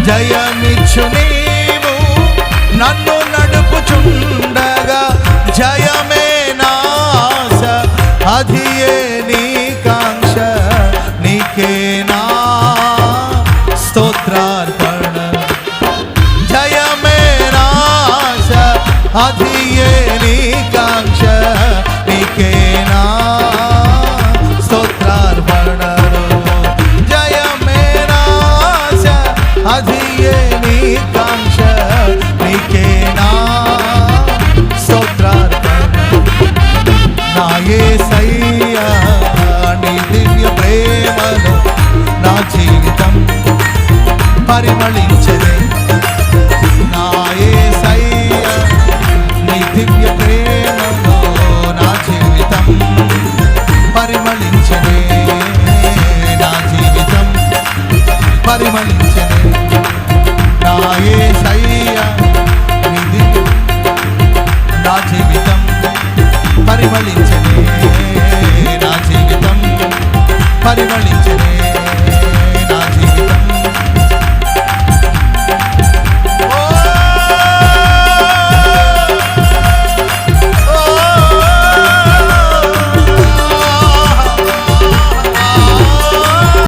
జయమిచ్చు నీవు నన్ను నడుపుచుండగా, జయమే నాశ అధియే నీ కాంక్ష, నీకే నా స్తోత్రార్పణ. జయమే నాశ అధియే నీ కాంక్ష, నీకే నా స్తోత్రార్పణలు. జయమే నాశ అధియే నీ కాంక్ష, నీకే నా స్తోత్రార్పణలు. నా యేసయ్యా నీ దివ్య ప్రేమలో నా జీవితం పరిమళించెనే. నా యేసయ్యా నీ దివ్య ప్రేమలో నా జీవితం పరిమళించెనే. నా జీవితం పరిమళించెనే. నా యేసయ్యా నీ దివ్య నా జీవితం పరిమళించెనే. నా జీవితం పరిమళి